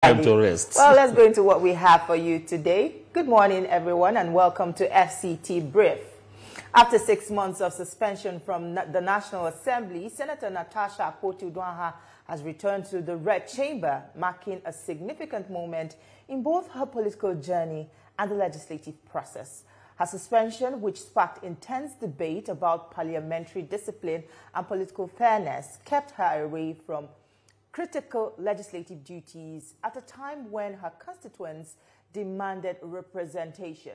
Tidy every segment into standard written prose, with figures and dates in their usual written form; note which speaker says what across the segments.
Speaker 1: Time to rest.
Speaker 2: Well, let's go into what we have for you today. Good morning, everyone, and welcome to FCT Brief. After 6 months of suspension from the National Assembly, Senator Natasha has returned to the Red Chamber, marking a significant moment in both her political journey and the legislative process. Her suspension, which sparked intense debate about parliamentary discipline and political fairness, kept her away from critical legislative duties at a time when her constituents demanded representation.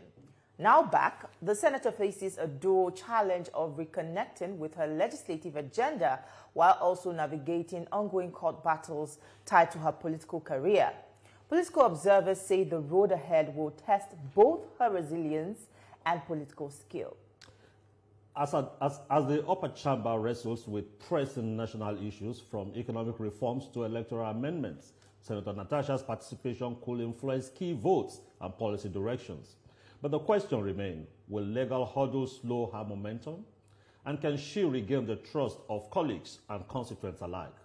Speaker 2: Now back, the senator faces a dual challenge of reconnecting with her legislative agenda while also navigating ongoing court battles tied to her political career. Political observers say the road ahead will test both her resilience and political skill.
Speaker 1: As the upper chamber wrestles with pressing national issues from economic reforms to electoral amendments, Senator Natasha's participation could influence key votes and policy directions. But the question remains, will legal hurdles slow her momentum? And can she regain the trust of colleagues and constituents alike?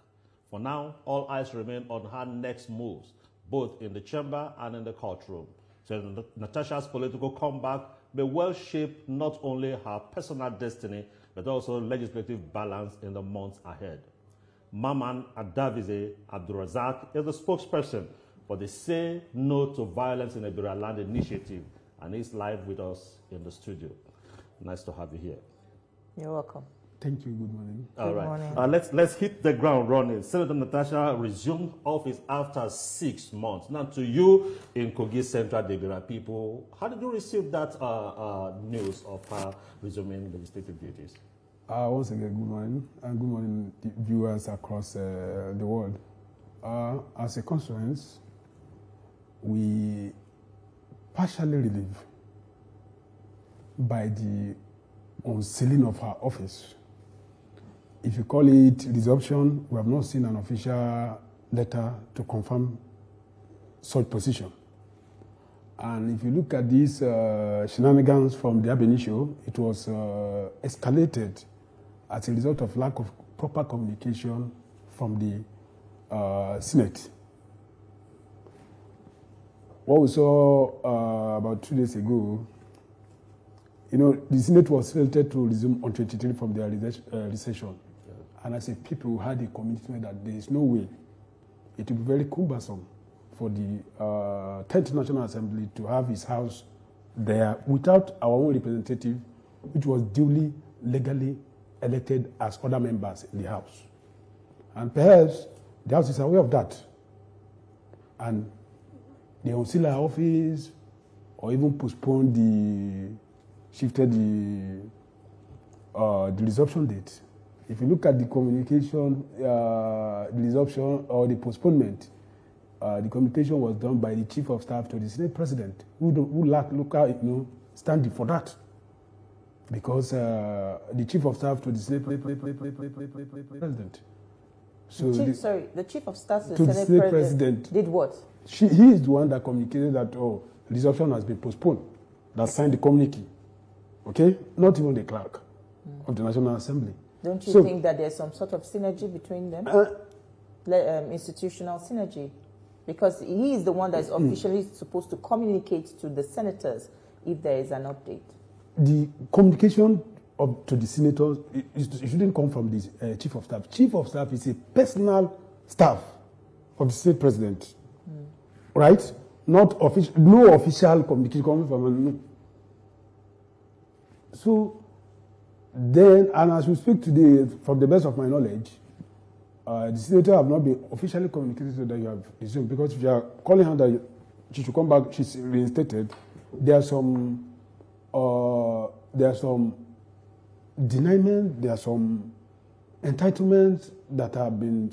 Speaker 1: For now, all eyes remain on her next moves, both in the chamber and in the courtroom. Senator Natasha's political comeback may well shape not only her personal destiny, but also legislative balance in the months ahead. Maman Adavize Abdurazak is the spokesperson for the Say No to Violence in Iberia Land initiative, and is live with us in the studio. Nice to have you here.
Speaker 2: You're welcome.
Speaker 3: Thank you. Good morning.
Speaker 1: All right. Let's hit the ground running. Senator Natasha resumed office after 6 months. Now, to you in Kogi Central Debira people, how did you receive that news of her resuming legislative duties?
Speaker 3: Once again, good morning, and good morning, viewers across the world. As a consequence, we partially relieved by the unsealing of her office. If you call it resumption, we have not seen an official letter to confirm such position. And if you look at these shenanigans from the Abenishio, it was escalated as a result of lack of proper communication from the Senate. What we saw about 2 days ago, the Senate was filtered to resume on 23 from their recession. Yeah. And as a people, we had a commitment that there is no way it will be very cumbersome for the 10th National Assembly to have its house there without our own representative, which was duly, legally elected as other members in the House. And perhaps the House is aware of that. And they unseal our office or even shifted the resumption date. If you look at the communication, the resumption or the postponement, the communication was done by the Chief of Staff to the Senate President, who lacked local standing for that. Because the Chief of Staff to the Senate President.
Speaker 2: So the Chief of Staff to the Senate President did what?
Speaker 3: He is the one that communicated that, resumption has been postponed, that signed the communique. Okay? Not even the clerk of the National Assembly.
Speaker 2: Don't you think that there's some sort of synergy between them? Institutional synergy? Because he is the one that's officially supposed to communicate to the senators if there is an update.
Speaker 3: The communication to the senators, it shouldn't come from the Chief of Staff. Chief of Staff is a personal staff of the State President. Right? Not official, no official communication coming from him. So then, and as we speak today, from the best of my knowledge, the senator have not been officially communicated so that you have resumed. Because if you are calling her that she should come back, she's reinstated. There are some deniement, there are some entitlements that have been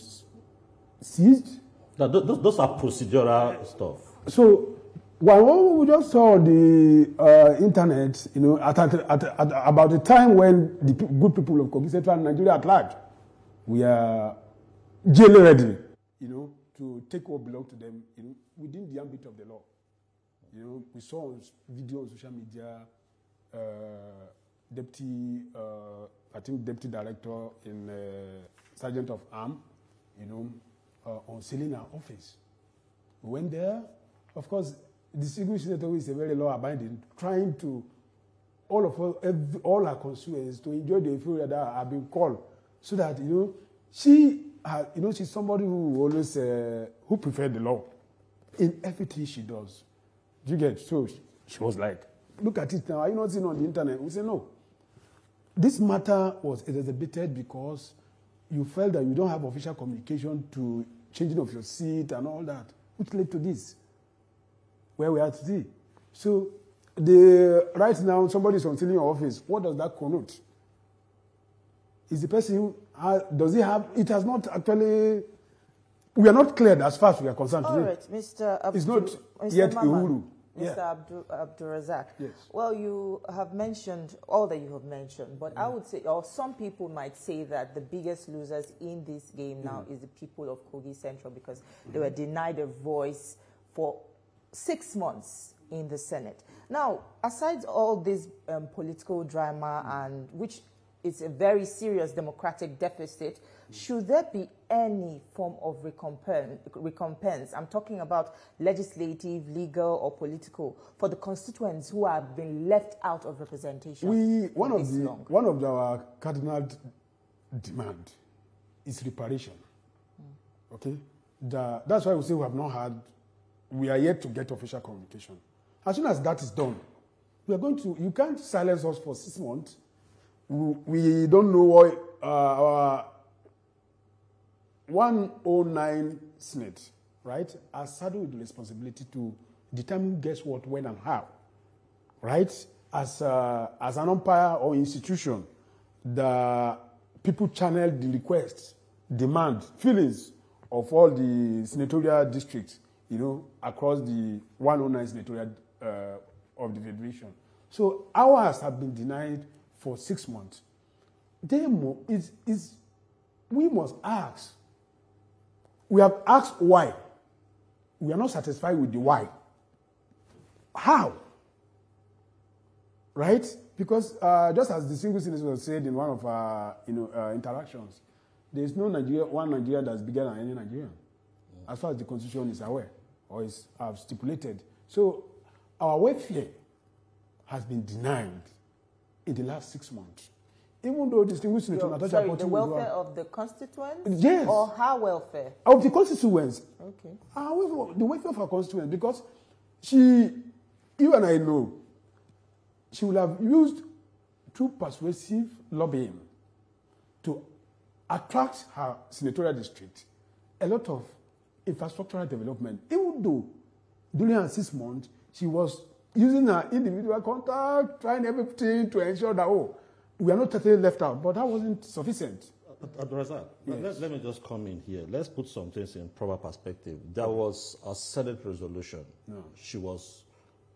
Speaker 3: seized.
Speaker 1: Those are procedural stuff.
Speaker 3: So, when we just saw the internet, at about the time when the good people of Kogi Central and Nigeria at large, we are jail ready, to take what belongs to them, within the ambit of the law. We saw on video on social media, deputy director in Sergeant of Arm, unsealing our office. We went there. Of course, the distinguished senator is a very law-abiding, trying to all of us, all our constituents to enjoy the euphoria that have been called, so that she's somebody who always who prefers the law in everything she does. Do you get? So she was like, look at it now. Are you not seeing on the internet? We say no. This matter was exacerbated because you felt that you don't have official communication to changing of your seat and all that, which led to this, where we are today. So right now, somebody is concealing your office. What does that connote? Is the person, does he have, it has not actually, we are not cleared as far as we are concerned today.
Speaker 2: All right, Mr.
Speaker 3: It's not yet Uhuru.
Speaker 2: Mr. Abdulrazak.
Speaker 3: Yes.
Speaker 2: Well, you have mentioned all that you have mentioned, but I would say, or some people might say that the biggest losers in this game now is the people of Kogi Central, because they were denied a voice for 6 months in the Senate. Now, aside all this political drama, and which is a very serious democratic deficit, should there be any form of recompense? I'm talking about legislative, legal, or political, for the constituents who have been left out of representation.
Speaker 3: One of our cardinal demand is reparation. Okay, that's why we say we are yet to get official communication. As soon as that is done, we are going to. You can't silence us for 6 months. We don't know what our 109 Senate, right, are saddled with the responsibility to determine guess what, when, and how, right? As an umpire or institution, the people channel the requests, demand, feelings of all the senatorial districts, across the 109 senatorial of the Federation. So ours have been denied for 6 months. We must ask. We have asked why. We are not satisfied with the why. How? Right? Because just as the single senator said in one of our interactions, there is no one Nigeria that's bigger than any Nigerian, as far as the Constitution is aware or is stipulated. So our welfare has been denied in the last 6 months. Even though distinguished Senator Natasha,
Speaker 2: the welfare of the constituents?
Speaker 3: Yes.
Speaker 2: Or her welfare?
Speaker 3: Of the constituents.
Speaker 2: Okay.
Speaker 3: The welfare of our constituents, because you and I know, she will have used through persuasive lobbying to attract her senatorial district a lot of infrastructural development. Even though during her 6 months, she was using her individual contact, trying everything to ensure that, we are not totally left out. But that wasn't sufficient.
Speaker 1: Abdulrazak,
Speaker 3: yes.
Speaker 1: let me just come in here. Let's put some things in proper perspective. There was a Senate resolution.
Speaker 3: No.
Speaker 1: She was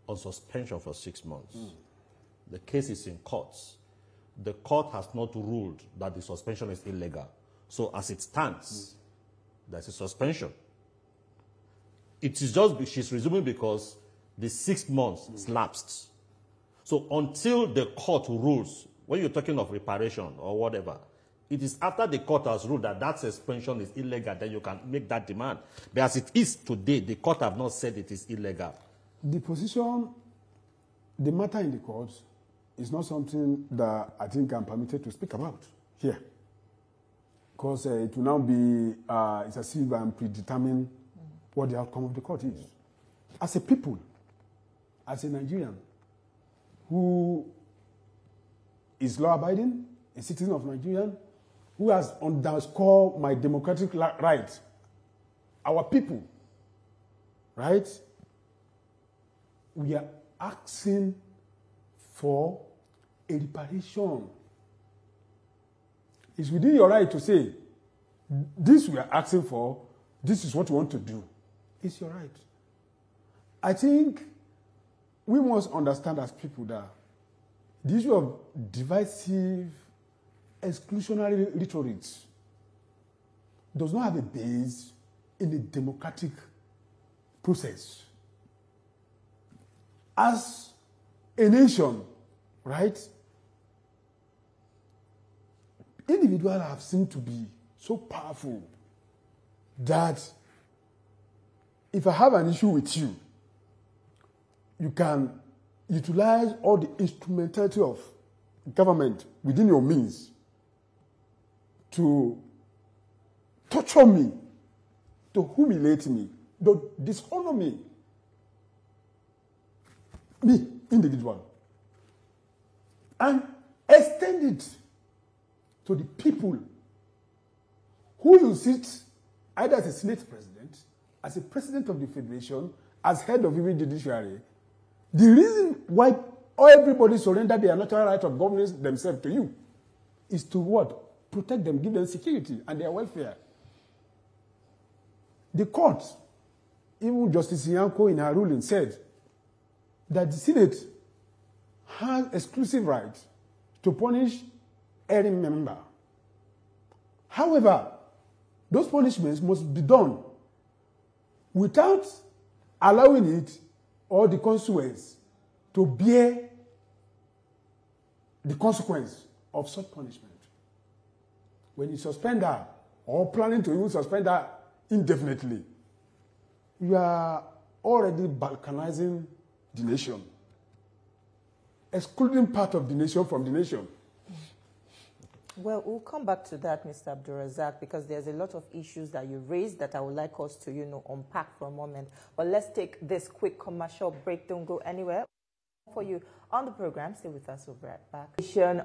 Speaker 1: on suspension for 6 months. The case is in courts. The court has not ruled that the suspension is illegal. So as it stands, there's a suspension. It is just she's resuming because the 6 months lapsed. So until the court rules, when you're talking of reparation or whatever, it is after the court has ruled that suspension is illegal, then you can make that demand. But as it is today, the court have not said it is illegal.
Speaker 3: The position, the matter in the courts is not something that I think I'm permitted to speak about here. Because it will now be, it's as if I'm predetermining what the outcome of the court is. As a people, as a Nigerian, who is law-abiding, a citizen of Nigeria, who has underscored my democratic right, our people, right? We are asking for a reparation. It's within your right to say, this we are asking for, this is what we want to do. It's your right. I think we must understand as people that the issue of divisive, exclusionary rhetorics does not have a base in a democratic process. As a nation, right, individuals have seemed to be so powerful that if I have an issue with you, you can utilize all the instrumentality of government within your means to torture me, to humiliate me, to dishonor me, individual, and extend it to the people who you sit either as a Senate president, as a president of the Federation, as head of the judiciary. The reason why everybody surrender their natural right of governance themselves to you is to what? Protect them, give them security and their welfare. The court, even Justice Yanko in her ruling said that the Senate has exclusive right to punish any member. However, those punishments must be done without allowing it or the consequence to bear the consequence of such punishment. When you suspend her or planning to even suspend her indefinitely, you are already balkanizing the nation, excluding part of the nation from the nation.
Speaker 2: Well, we'll come back to that, Mr. Abdulrazak, because there's a lot of issues that you raised that I would like us to, unpack for a moment. But let's take this quick commercial break. Don't go anywhere. For you on the program, stay with us. We'll be right back.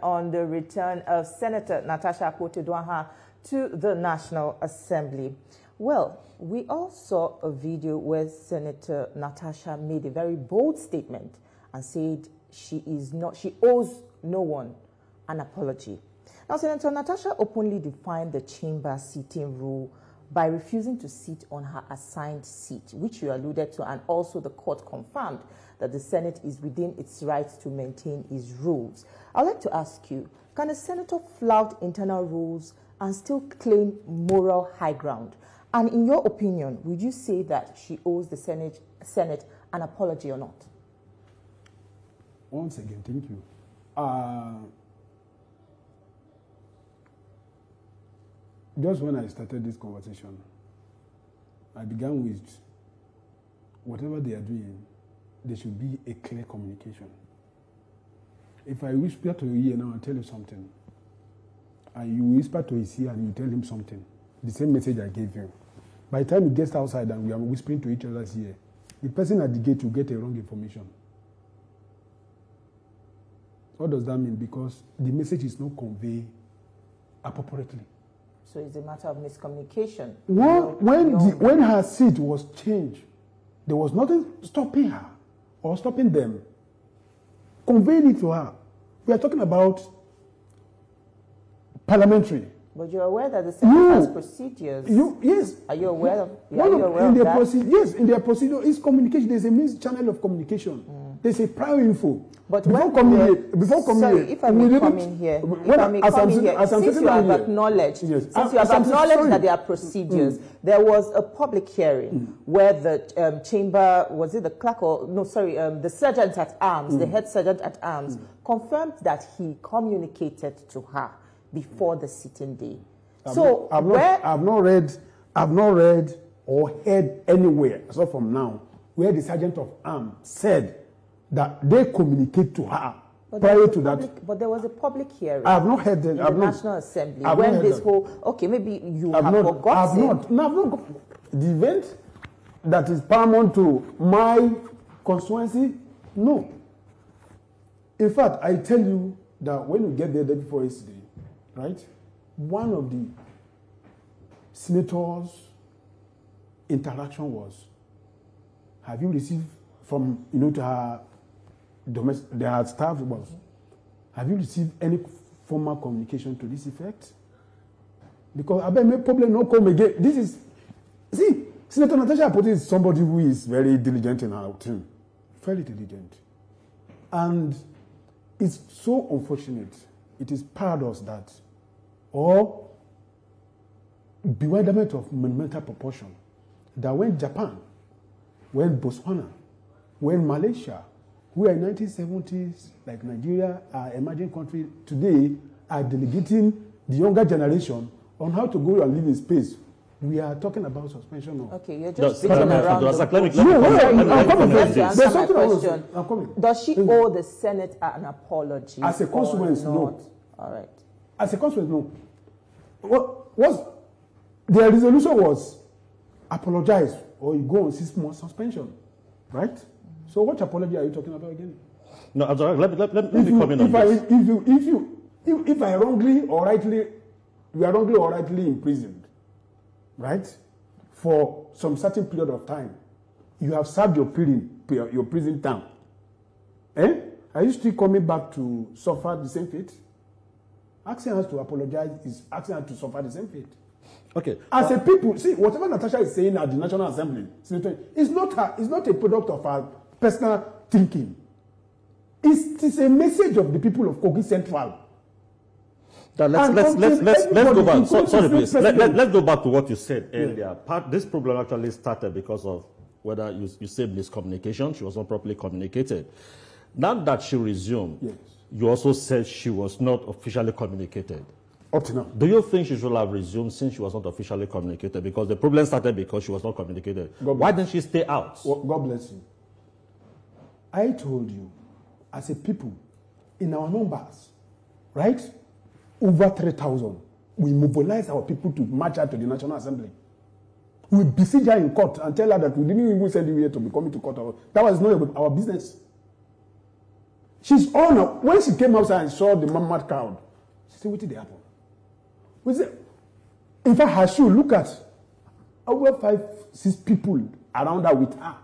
Speaker 2: On the return of Senator Natasha Akpoti-Uduaghan to the National Assembly. Well, we all saw a video where Senator Natasha made a very bold statement and said she owes no one an apology. Now, Senator Natasha openly defined the chamber seating rule by refusing to sit on her assigned seat, which you alluded to, and also the court confirmed that the Senate is within its rights to maintain its rules. I'd like to ask you, can a senator flout internal rules and still claim moral high ground? And in your opinion, would you say that she owes the Senate an apology or not?
Speaker 3: Once again, thank you. Just when I started this conversation, I began with whatever they are doing, there should be a clear communication. If I whisper to your ear now and tell you something, and you whisper to his ear and you tell him something, the same message I gave you. By the time he gets outside and we are whispering to each other's ear, the person at the gate will get a wrong information. What does that mean? Because the message is not conveyed appropriately.
Speaker 2: So it's a matter of miscommunication.
Speaker 3: When her seat was changed, there was nothing stopping her or stopping them conveying it to her. We are talking about parliamentary.
Speaker 2: But you're aware that the Senate has procedures.
Speaker 3: Yes.
Speaker 2: Are you aware of,
Speaker 3: that? Yes, in their procedure is communication. There's a means channel of communication. There's a prior info.
Speaker 2: But
Speaker 3: before coming here,
Speaker 2: if I may come in here, since you have acknowledged that there are procedures, there was a public hearing where the chamber, was it the clerk or, no, sorry, the sergeant at arms, the head sergeant at arms, confirmed that he communicated to her before the sitting day. I've not read or heard anywhere, so from now, where the sergeant of arms said that they communicate to her prior to that. But there was a public hearing.
Speaker 3: I have not heard that.
Speaker 2: In the National Assembly when this whole, maybe you have forgotten.
Speaker 3: The event that is paramount to my constituency, no. In fact, I tell you that when you get there the day before yesterday, right, one of the senators' interaction was, have you received from, to her domestic, their staff was, have you received any formal communication to this effect? Because I bet no problem no come again. Senator Natasha Akpoti is somebody who is very diligent in her team, very diligent. And it's so unfortunate, it is paradox that, or bewilderment of monumental proportion, that when Japan, when Botswana, when Malaysia, who are in 1970s, like Nigeria, are emerging countries today, are delegating the younger generation on how to go and live in space We are talking about suspension of...
Speaker 2: Okay, you're just beating around the bush.
Speaker 3: I'm coming.
Speaker 2: Does she owe the Senate an apology?
Speaker 3: As a consequence, no.
Speaker 2: All right.
Speaker 3: As a consequence, no. Their resolution was apologize or you go on 6-month suspension, right? So what apology are you talking about again?
Speaker 1: No, let me come in on this.
Speaker 3: If I wrongly or rightly, we are wrongly or rightly imprisoned, right, for some certain period of time, you have served your prison term. Are you still coming back to suffer the same fate? Asking us to apologize is asking us to suffer the same fate.
Speaker 1: Okay.
Speaker 3: As a people, see, whatever Natasha is saying at the National Assembly, it's not a product of her personal thinking. It's a message of the people of Kogi Central.
Speaker 1: Let's go back. Sorry, please. Let's go back to what you said earlier. This problem actually started because of whether you said miscommunication. She was not properly communicated. Now that she resumed,
Speaker 3: yes, you
Speaker 1: also said she was not officially communicated.
Speaker 3: Up to now.
Speaker 1: Do you think she should have resumed since she was not officially communicated? Because the problem started because she was not communicated. Why didn't she stay out?
Speaker 3: Well, God bless you. I told you, as a people, in our numbers, right? Over 3,000. We mobilize our people to march out to the National Assembly. We besiege her in court and tell her that we didn't even send you here to be coming to court. That was not our business. She's on. When she came outside and saw the mad crowd, she said, what did happen? We said, in fact, her shoe, look at over 5-6 people around her with her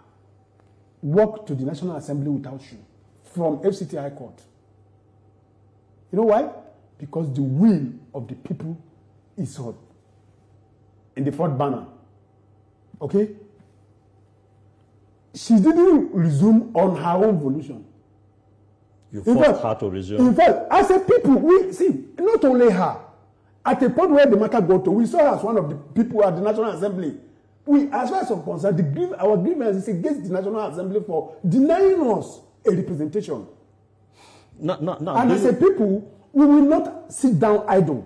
Speaker 3: walked to the National Assembly without shoe from FCT High Court. You know why? Because the will of the people is on in the fourth banner. Okay? She didn't resume on her own volition.
Speaker 1: You forced her to resume.
Speaker 3: In fact, as a people, we see, not only her, at a point where the matter got to, we saw her as one of the people at the National Assembly. We, as far as I'm concerned, our grievance is against the National Assembly for denying us a representation. And as a people, we will not sit down idle.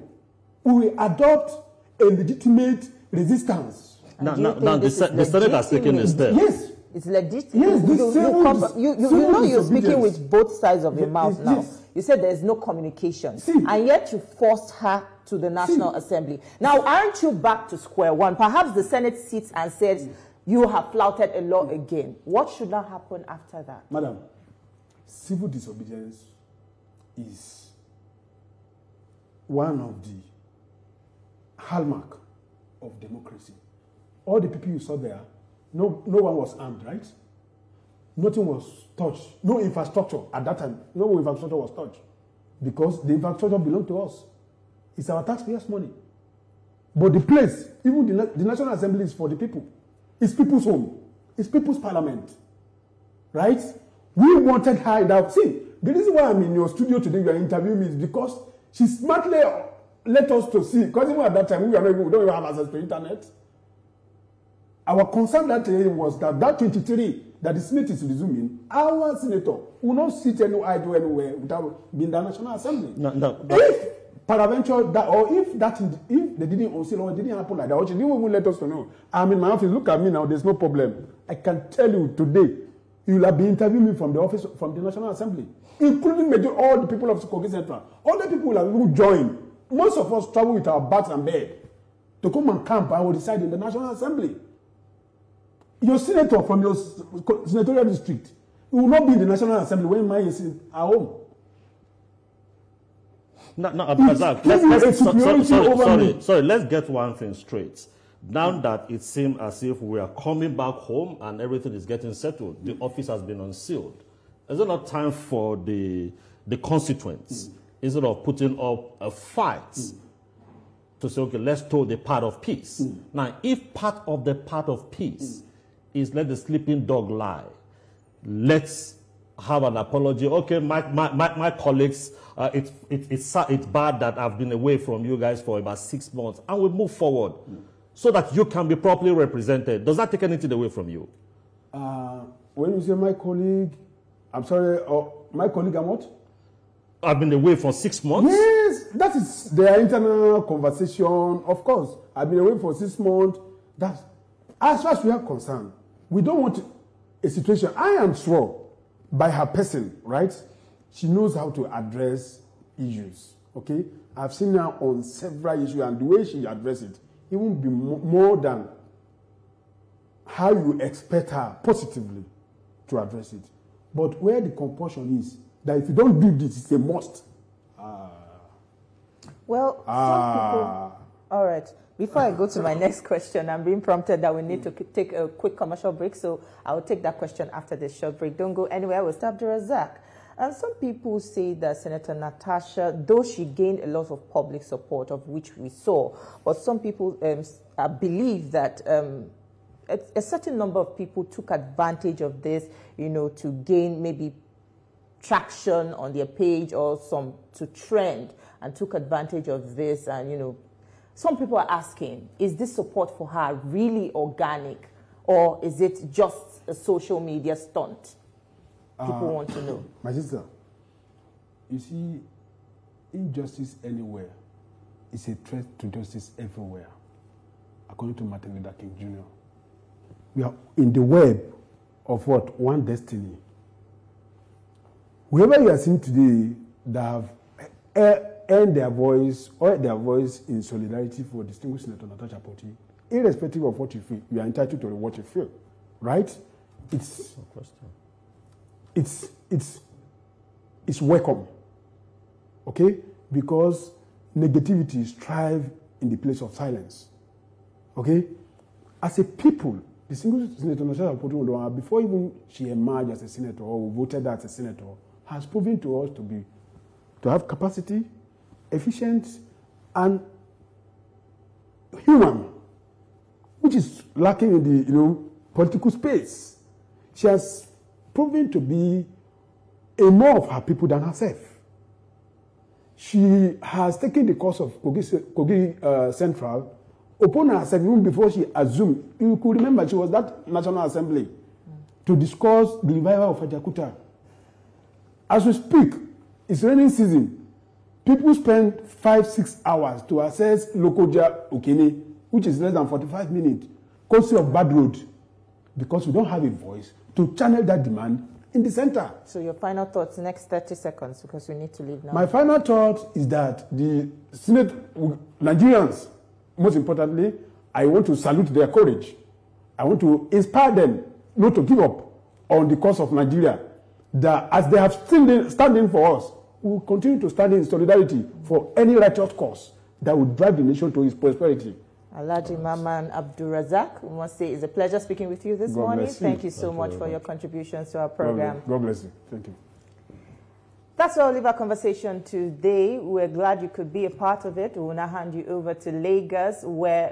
Speaker 3: We will adopt a legitimate resistance.
Speaker 1: Now the Senate has taken a step.
Speaker 3: Yes.
Speaker 2: It's legitimate.
Speaker 3: Yes,
Speaker 2: you know you're speaking with both sides of your mouth now. Yes. You said there's no communication. And yet you forced her to the National Assembly. Now, aren't you back to square one? Perhaps the Senate sits and says you have flouted a law again. What should not happen after that?
Speaker 3: Madam, civil disobedience is one of the hallmark of democracy. All the people you saw there, no one was armed, right? Nothing was touched. No infrastructure at that time. No infrastructure was touched because the infrastructure belonged to us. It's our taxpayers' money. But the place, even the National Assembly is for the people. It's people's home. It's people's parliament. Right? We wanted her in that. See, the reason why I'm in your studio today, you are interviewing me, is because she smartly let us to see. Because even at that time, we don't even have access to internet. Our concern that day was that 23 that the Senate is resuming, our senator will not sit anywhere without being the National Assembly. If paraventure that, or if they didn't unseal or it didn't happen like that, or she didn't even let us to know. I'm in my office. Look at me now. There's no problem. I can tell you today, you will have been interviewing me from the office from the National Assembly, including all the people of Kogi Central. All the people will have even joined. Most of us travel with our bags and bed to come and camp and will decide in the National Assembly. Your senator from your senatorial district will not be in the National Assembly when mine is at home.
Speaker 1: Sorry, let's get one thing straight. Now that it seems as if we are coming back home and everything is getting settled, the office has been unsealed. Is it not time for the constituents, instead of putting up a fight, to say, okay, let's throw the part of peace? Now, if part of peace is let the sleeping dog lie, let's have an apology. Okay, my colleagues, it's bad that I've been away from you guys for about 6 months, and we move forward so that you can be properly represented. Does that take anything away from you?
Speaker 3: When you say my colleague, I'm sorry, my colleague and what?
Speaker 1: I've been away for 6 months?
Speaker 3: Yes, that is their internal conversation, of course. I've been away for 6 months. That's, as far as we are concerned, we don't want a situation. I am sure by her person, right? She knows how to address issues, okay? I've seen her on several issues, and the way she addresses it, it won't be more than how you expect her positively to address it. But where the compulsion is, that if you don't do this, it's a must.
Speaker 2: Well, some people... All right. Before I go to my next question, I'm being prompted that we need to take a quick commercial break, so I'll take that question after this short break. Don't go anywhere. We'll stop Razak. And some people say that Senator Natasha, though she gained a lot of public support, of which we saw, but some people believe that a certain number of people took advantage of this, you know, to gain maybe traction on their page or some to trend, and took advantage of this. And, you know, some people are asking, is this support for her really organic, or is it just a social media stunt? People want to know.
Speaker 3: My sister, you see, injustice anywhere is a threat to justice everywhere, according to Martin Luther King Jr. We are in the web of what? One destiny. Whoever you are seeing today that have earned their voice or their voice in solidarity for distinguished Senator Natasha Poti, irrespective of what you feel, you are entitled to what you feel, right? It's no question. It's welcome, okay? Because negativity strive in the place of silence, okay? As a people, distinguished Senator Natasha Poti, before even she emerged as a senator or voted as a senator, has proven to us to have capacity, efficient, and human, which is lacking in the political space. She has proven to be a more of her people than herself. She has taken the course of Kogi Central upon herself even before she assumed. You could remember she was at National Assembly to discuss the revival of Ajakuta. As we speak, it's raining season. People spend 5-6 hours to access Lokoja Okene, which is less than 45 minutes, courtesy of bad road, because we don't have a voice to channel that demand in the center. So
Speaker 2: your final thoughts, next 30 seconds, because we need to leave now.
Speaker 3: My final thought is that the Senate, Nigerians, most importantly, I want to salute their courage. I want to inspire them not to give up on the cause of Nigeria. That as they have standing for us, we will continue to stand in solidarity for any righteous cause that will drive the nation to its prosperity. Alhaji
Speaker 2: Maman Abdulrazak, we must say it's a pleasure speaking with you this morning. Thank you so much for your contributions to our program.
Speaker 3: God bless you. Thank you.
Speaker 2: That's where we'll leave our conversation today. We're glad you could be a part of it. We will now hand you over to Lagos, where